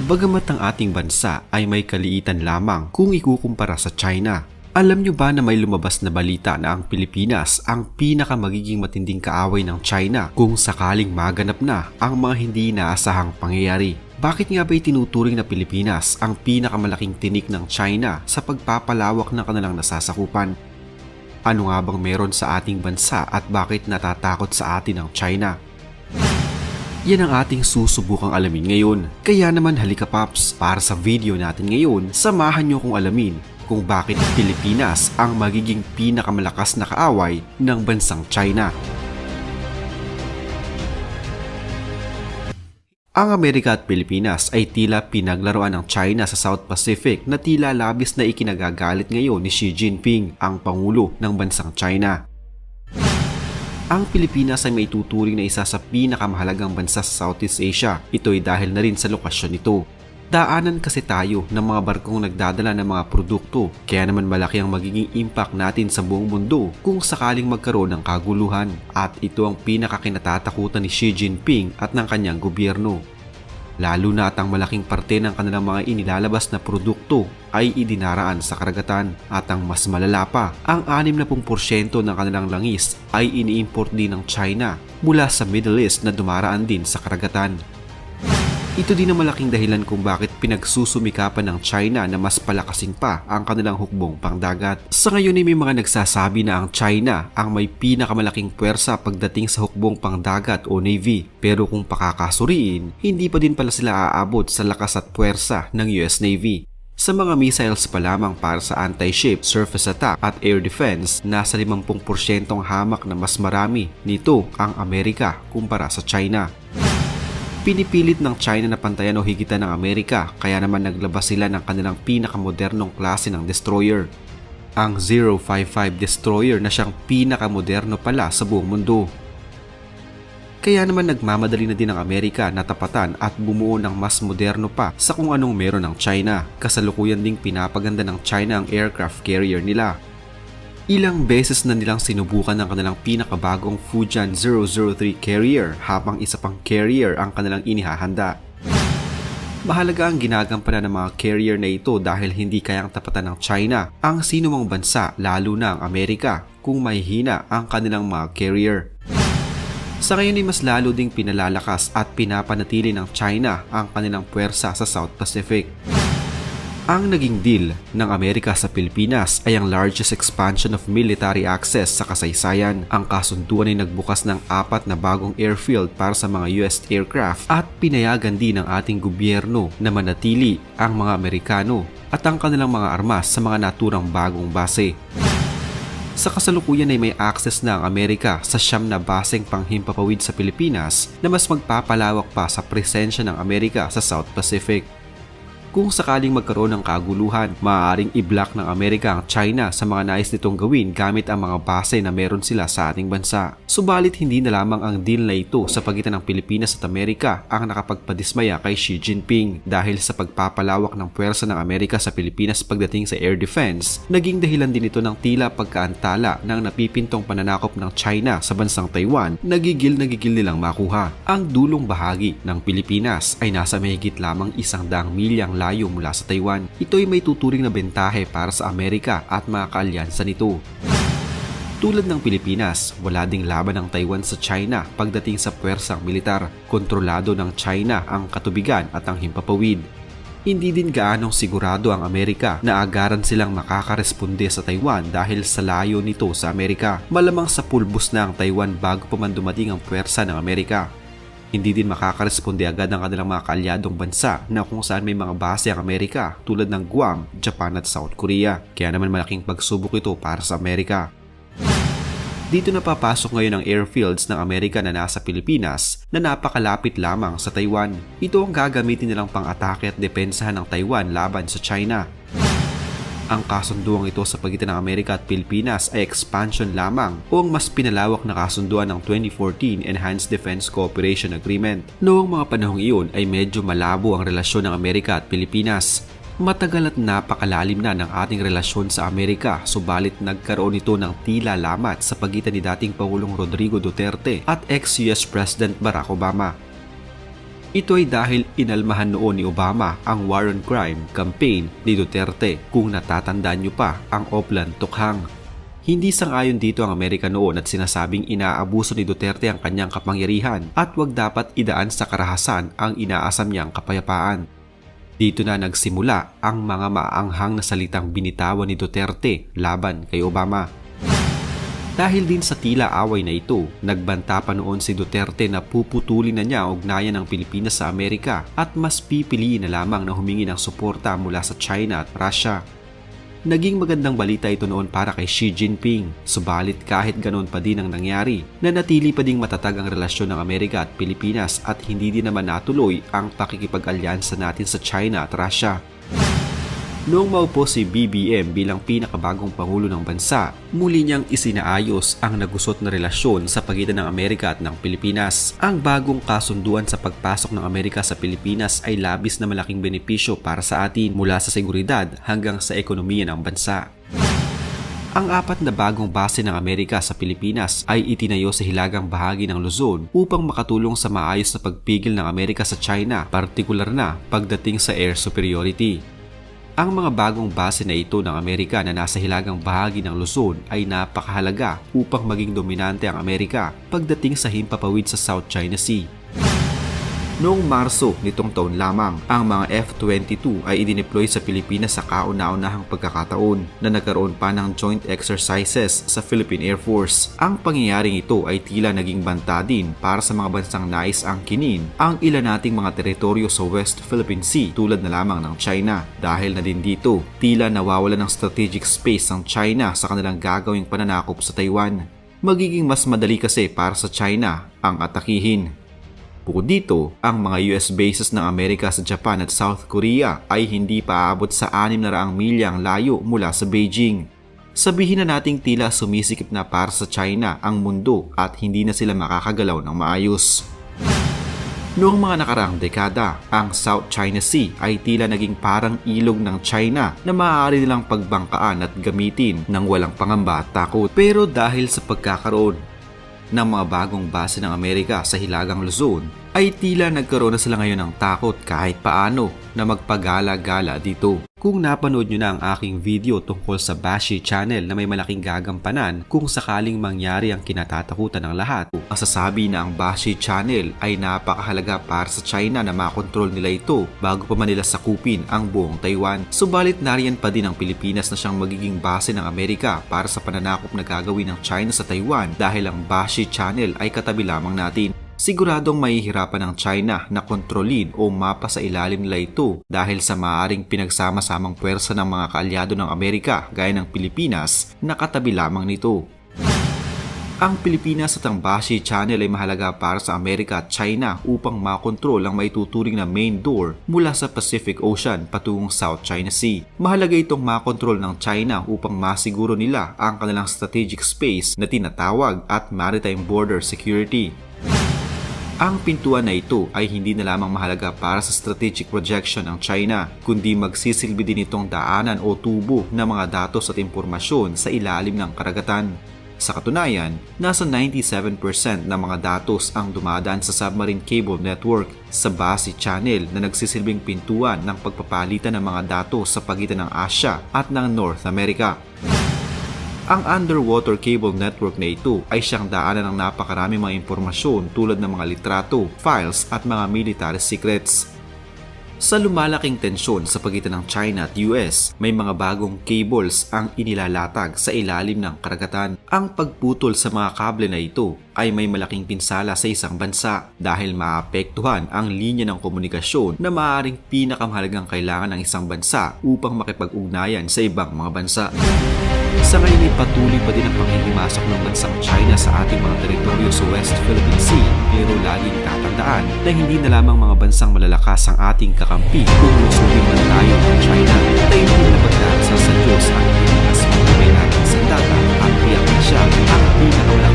Bagamat ang ating bansa ay may kaliitan lamang kung ikukumpara sa China, alam nyo ba na may lumabas na balita na ang Pilipinas ang pinaka magiging matinding kaaway ng China kung sakaling maganap na ang mga hindi inaasahang pangyayari? Bakit nga ba itinuturing na Pilipinas ang pinakamalaking tinik ng China sa pagpapalawak ng kanilang nasasakupan? Ano nga bang meron sa ating bansa at bakit natatakot sa atin ang China? Yan ang ating susubukang alamin ngayon. Kaya naman halika Paps, para sa video natin ngayon, samahan nyo kong alamin kung bakit Pilipinas ang magiging pinakamalakas na kaaway ng bansang China. Ang Amerika at Pilipinas ay tila pinaglaruan ng China sa South Pacific na tila labis na ikinagagalit ngayon ni Xi Jinping, ang pangulo ng bansang China. Ang Pilipinas ay may tuturing na isa sa pinakamahalagang bansa sa Southeast Asia. Ito ay dahil na rin sa lokasyon nito. Daanan kasi tayo ng mga barkong nagdadala ng mga produkto, kaya naman malaki ang magiging impact natin sa buong mundo kung sakaling magkaroon ng kaguluhan. At ito ang pinakakinatatakutan ni Xi Jinping at ng kanyang gobyerno. Lalo na at ang malaking parte ng kanilang mga inilalabas na produkto ay idinaraan sa karagatan. At ang mas malala pa, ang 60% ng kanilang langis ay ini-import din ng China mula sa Middle East na dumaraan din sa karagatan. Ito din ang malaking dahilan kung bakit pinagsusumikapan ng China na mas palakasin pa ang kanilang hukbong pangdagat. Sa ngayon ay may mga nagsasabi na ang China ang may pinakamalaking puwersa pagdating sa hukbong pangdagat o Navy. Pero kung pakakasuriin, hindi pa din pala sila aabot sa lakas at puwersa ng US Navy. Sa mga missiles pa lamang para sa anti-ship, surface attack at air defense, nasa 50% ang hamak na mas marami nito ang Amerika kumpara sa China. Pinipilit ng China na pantayan o higitan ng Amerika, kaya naman naglabas sila ng kanilang pinakamodernong klase ng destroyer. Ang 055 destroyer na siyang pinakamoderno pala sa buong mundo. Kaya naman nagmamadali na din ang Amerika na tapatan at bumuo ng mas moderno pa sa kung anong meron ng China. Kasalukuyan ding pinapaganda ng China ang aircraft carrier nila. Ilang beses na nilang sinubukan ng kanilang pinakabagong Fujian 003 carrier habang isa pang carrier ang kanilang inihahanda. Mahalaga ang ginagampanan ng mga carrier na ito dahil hindi kayang tapatan ng China ang sinumang bansa, lalo na ang Amerika, kung mahihina ang kanilang mga carrier. Sa ngayon ay mas lalo ding pinalalakas at pinapanatili ng China ang kanilang puwersa sa South Pacific. Ang naging deal ng Amerika sa Pilipinas ay ang largest expansion of military access sa kasaysayan. Ang kasunduan ay nagbukas ng 4 na bagong airfield para sa mga US aircraft at pinayagan din ng ating gobyerno na manatili ang mga Amerikano at ang kanilang mga armas sa mga naturang bagong base. Sa kasalukuyan ay may access na ang Amerika sa 9 na baseng panghimpapawid sa Pilipinas na mas magpapalawak pa sa presensya ng Amerika sa South Pacific. Kung sakaling magkaroon ng kaguluhan, maaaring i-block ng Amerika ang China sa mga nais nitong gawin gamit ang mga base na meron sila sa ating bansa. Subalit hindi na lamang ang deal na ito sa pagitan ng Pilipinas at Amerika ang nakapagpadismaya kay Xi Jinping dahil sa pagpapalawak ng puwersa ng Amerika sa Pilipinas pagdating sa air defense. Naging dahilan din ito ng tila pagkaantala ng napipintong pananakop ng China sa bansang Taiwan, nagigil nilang makuha. Ang dulong bahagi ng Pilipinas ay nasa mahigit lamang 100 milyang layo mula sa Taiwan. Ito ay may tuturing na bentahe para sa Amerika at mga kaalyansa nito. Tulad ng Pilipinas, wala ding laban ng Taiwan sa China pagdating sa puwersang militar. Kontrolado ng China ang katubigan at ang himpapawid. Hindi din gaanong sigurado ang Amerika na agaran silang makakaresponde sa Taiwan dahil sa layo nito sa Amerika. Malamang sa pulbos na ang Taiwan bago pa man dumating ang puwersa ng Amerika. Hindi din makakaresponde agad ang kanilang mga kaalyadong bansa na kung saan may mga base ang Amerika tulad ng Guam, Japan at South Korea. Kaya naman malaking pagsubok ito para sa Amerika. Dito na papasok ngayon ang airfields ng Amerika na nasa Pilipinas na napakalapit lamang sa Taiwan. Ito ang gagamitin nilang pang-atake at depensahan ng Taiwan laban sa China. Ang kasunduang ito sa pagitan ng Amerika at Pilipinas ay expansion lamang o ang mas pinalawak na kasunduan ng 2014 Enhanced Defense Cooperation Agreement. Noong mga panahong iyon ay medyo malabo ang relasyon ng Amerika at Pilipinas. Matagal at napakalalim na ng ating relasyon sa Amerika, subalit nagkaroon ito ng tila lamat sa pagitan ni dating Pangulong Rodrigo Duterte at ex-US President Barack Obama. Ito ay dahil inalmahan noon ni Obama ang war on crime campaign ni Duterte, kung natatandaan nyo pa ang Oplan Tukhang. Hindi sang-ayon dito ang Amerika noon at sinasabing inaabuso ni Duterte ang kanyang kapangyarihan at wag dapat idaan sa karahasan ang inaasam niyang kapayapaan. Dito na nagsimula ang mga maanghang na salitang binitawan ni Duterte laban kay Obama. Dahil din sa tila away na ito, nagbanta pa noon si Duterte na puputulin na niya ang ugnayan ng Pilipinas sa Amerika at mas pipiliin na lamang na humingi ng suporta mula sa China at Russia. Naging magandang balita ito noon para kay Xi Jinping, subalit kahit ganoon pa din ang nangyari, nanatili pa ding matatag ang relasyon ng Amerika at Pilipinas at hindi din naman natuloy ang pakikipag-alyansa natin sa China at Russia. Noong maupo si BBM bilang pinakabagong pangulo ng bansa, muli niyang isinaayos ang nagusot na relasyon sa pagitan ng Amerika at ng Pilipinas. Ang bagong kasunduan sa pagpasok ng Amerika sa Pilipinas ay labis na malaking benepisyo para sa atin, mula sa seguridad hanggang sa ekonomiya ng bansa. Ang 4 na bagong base ng Amerika sa Pilipinas ay itinayo sa hilagang bahagi ng Luzon upang makatulong sa maayos na pagpigil ng Amerika sa China, partikular na pagdating sa air superiority. Ang mga bagong base na ito ng Amerika na nasa hilagang bahagi ng Luzon ay napakahalaga upang maging dominante ang Amerika pagdating sa himpapawid sa South China Sea. Noong Marso nitong taon lamang, ang mga F-22 ay idineploy sa Pilipinas sa kauna-unahang pagkakataon na nagkaroon pa ng joint exercises sa Philippine Air Force. Ang pangyayaring ito ay tila naging banta din para sa mga bansang nais angkinin ang ilan nating mga teritoryo sa West Philippine Sea tulad na lamang ng China. Dahil na din dito, tila nawawala ng strategic space ang China sa kanilang gagawing pananakop sa Taiwan. Magiging mas madali kasi para sa China ang atakihin. Bukod dito, ang mga US bases ng Amerika sa Japan at South Korea ay hindi pa aabot sa 600 milyang layo mula sa Beijing. Sabihin na nating tila sumisikip na para sa China ang mundo at hindi na sila makakagalaw ng maayos. Noong mga nakaraang dekada, ang South China Sea ay tila naging parang ilog ng China na maaari nilang pagbangkaan at gamitin ng walang pangamba at takot. Pero dahil sa pagkakaroon ng mga bagong base ng Amerika sa hilagang Luzon, ay tila nagkaroon na sila ngayon ng takot kahit paano na magpagala-gala dito. Kung napanood nyo na ang aking video tungkol sa Bashi Channel na may malaking gagampanan kung sakaling mangyari ang kinatatakutan ng lahat, masasabi na ang Bashi Channel ay napakahalaga para sa China na makontrol nila ito bago pa man nila sakupin ang buong Taiwan. Subalit nariyan pa din ang Pilipinas na siyang magiging base ng Amerika para sa pananakop na gagawin ng China sa Taiwan dahil ang Bashi Channel ay katabi lamang natin. Siguradong mahihirapan ng China na kontrolin o mapa sa ilalim nila ito dahil sa maaaring pinagsama-samang puwersa ng mga kaalyado ng Amerika gaya ng Pilipinas na katabi lamang nito. Ang Pilipinas at ang Bashi Channel ay mahalaga para sa Amerika at China upang makontrol ang maituturing na main door mula sa Pacific Ocean patungong South China Sea. Mahalaga itong makontrol ng China upang masiguro nila ang kanilang strategic space na tinatawag at maritime border security. Ang pintuan na ito ay hindi na lamang mahalaga para sa strategic projection ng China, kundi magsisilbi din itong daanan o tubo ng mga datos at impormasyon sa ilalim ng karagatan. Sa katunayan, nasa 97% ng mga datos ang dumadaan sa submarine cable network sa Bashi Channel na nagsisilbing pintuan ng pagpapalitan ng mga datos sa pagitan ng Asia at ng North America. Ang underwater cable network na ito ay siyang daanan ng napakaraming mga impormasyon tulad ng mga litrato, files at mga military secrets. Sa lumalaking tensyon sa pagitan ng China at US, may mga bagong cables ang inilalatag sa ilalim ng karagatan. Ang pagputol sa mga kable na ito ay may malaking pinsala sa isang bansa dahil maapektuhan ang linya ng komunikasyon na maaaring pinakamahalagang kailangan ng isang bansa upang makipag-ugnayan sa ibang mga bansa. Sa ngayon ay patuloy pa din ang panghihimasok ng bansang China sa ating mga teritoryo sa West Philippine Sea, pero laging tatandaan na hindi na lamang mga bansang malalakas ang ating kakampi kung lusubin man tayo ng China. Tayo din na pagdarasal sa Diyos ang Pilipinas, magkabay natin sa data at tiyak na siya ang pinakawalang